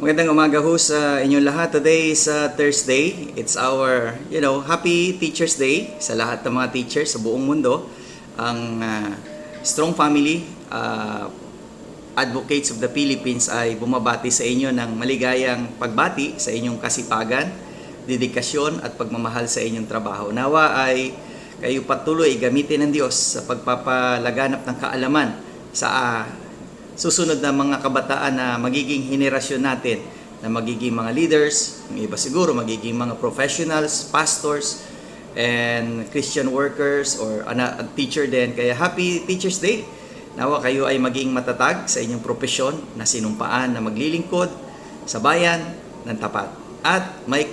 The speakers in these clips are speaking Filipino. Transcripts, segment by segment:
Magandang umaga ho sa inyong lahat. Today is Thursday. It's our, happy Teachers Day sa lahat ng mga teachers sa buong mundo. Ang Strong Family Advocates of the Philippines ay bumabati sa inyo ng maligayang pagbati sa inyong kasipagan, dedikasyon at pagmamahal sa inyong trabaho. Nawa ay kayo patuloy gamitin ng Diyos sa pagpapalaganap ng kaalaman sa susunod na mga kabataan na magiging henerasyon natin, na magiging mga leaders, yung iba siguro magiging mga professionals, pastors, and Christian workers or a teacher din. Kaya happy Teachers Day! Nawa kayo ay maging matatag sa inyong propesyon na sinumpaan na maglilingkod sa bayan ng tapat at may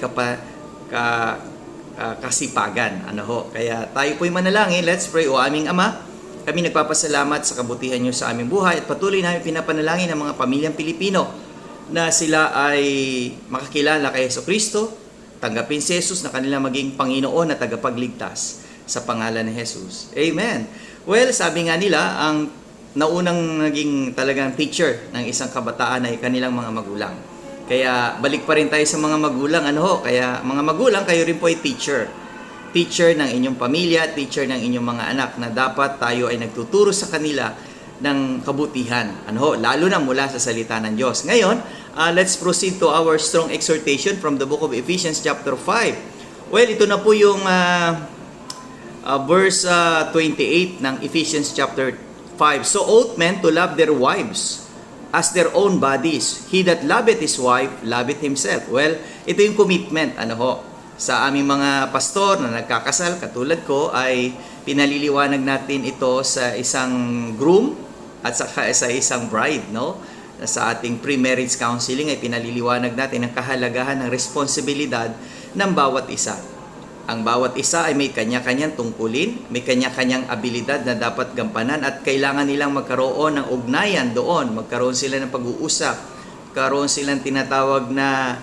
kasipagan. Kaya tayo po'y manalangin. Let's pray. O aming Ama, kami nagpapasalamat sa kabutihan niyo sa aming buhay at patuloy namin pinapanalangin ang mga pamilyang Pilipino na sila ay makakilala kay Jesucristo, tanggapin si Jesus na kanila maging Panginoon at tagapagligtas sa pangalan ni Jesus. Amen. Well, sabi nga nila, ang naunang naging talagang teacher ng isang kabataan ay kanilang mga magulang. Kaya balik pa rin tayo sa mga magulang. Kaya mga magulang, kayo rin po ay teacher. Teacher ng inyong pamilya, teacher ng inyong mga anak na dapat tayo ay nagtuturo sa kanila ng kabutihan. Lalo na mula sa salita ng Diyos. Ngayon, let's proceed to our strong exhortation from the book of Ephesians chapter 5. Well, ito na po yung verse 28 ng Ephesians chapter 5. So ought men to love their wives as their own bodies. He that loveth his wife, loveth himself. Well, ito yung commitment. Sa aming mga pastor na nagkakasal, katulad ko, ay pinaliliwanag natin ito sa isang groom at sa isang bride. Sa ating pre-marriage counseling ay pinaliliwanag natin ang kahalagahan ng responsibilidad ng bawat isa. Ang bawat isa ay may kanya-kanyang tungkulin, may kanya-kanyang abilidad na dapat gampanan at kailangan nilang magkaroon ng ugnayan doon. Magkaroon sila ng pag-uusap, magkaroon silang tinatawag na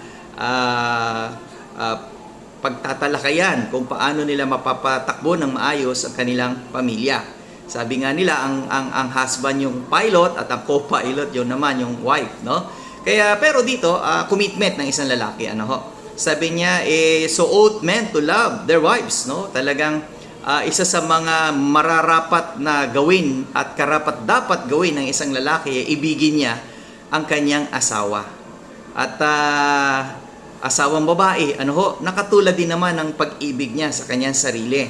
pagtatalakayan kung paano nila mapapatakbo ng maayos ang kanilang pamilya. Sabi nga nila, ang husband yung pilot at ang co-pilot yun naman yung wife. Pero dito, commitment ng isang lalaki. Sabi niya, so ought men to love their wives. Talagang isa sa mga mararapat na gawin at karapat dapat gawin ng isang lalaki, ibigin niya ang kanyang asawa. At asawang babae, nakatulad din naman ng pag-ibig niya sa kanyang sarili.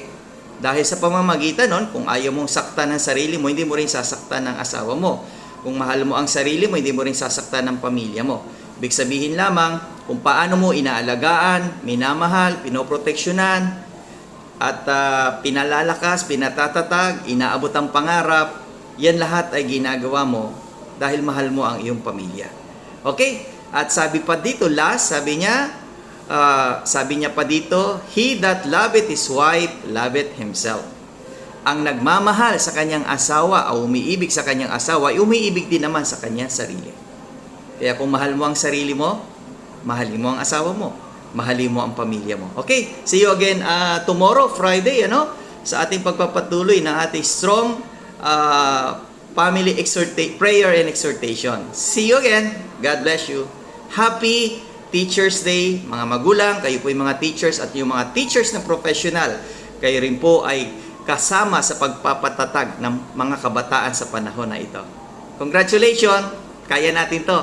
Dahil sa pamamagitan nun, kung ayaw mong saktan ng sarili mo, hindi mo rin sasaktan ng asawa mo. Kung mahal mo ang sarili mo, hindi mo rin sasaktan ng pamilya mo. Ibig sabihin lamang, kung paano mo inaalagaan, minamahal, pinoproteksyonan, at pinalalakas, pinatatatag, inaabot ang pangarap, yan lahat ay ginagawa mo dahil mahal mo ang iyong pamilya. Okay? At sabi pa dito, sabi niya pa dito, he that loveth his wife, loveth himself. Ang nagmamahal sa kanyang asawa o umiibig sa kanyang asawa, ay umiibig din naman sa kanyang sarili. Kaya kung mahal mo ang sarili mo, mahalin mo ang asawa mo, mahalin mo ang pamilya mo. Okay, see you again tomorrow, Friday, sa ating pagpapatuloy ng ating strong family prayer and exhortation. See you again. God bless you. Happy Teachers Day, mga magulang, kayo po yung mga teachers at yung mga teachers na professional, kayo rin po ay kasama sa pagpapatatag ng mga kabataan sa panahon na ito. Congratulations! Kaya natin to!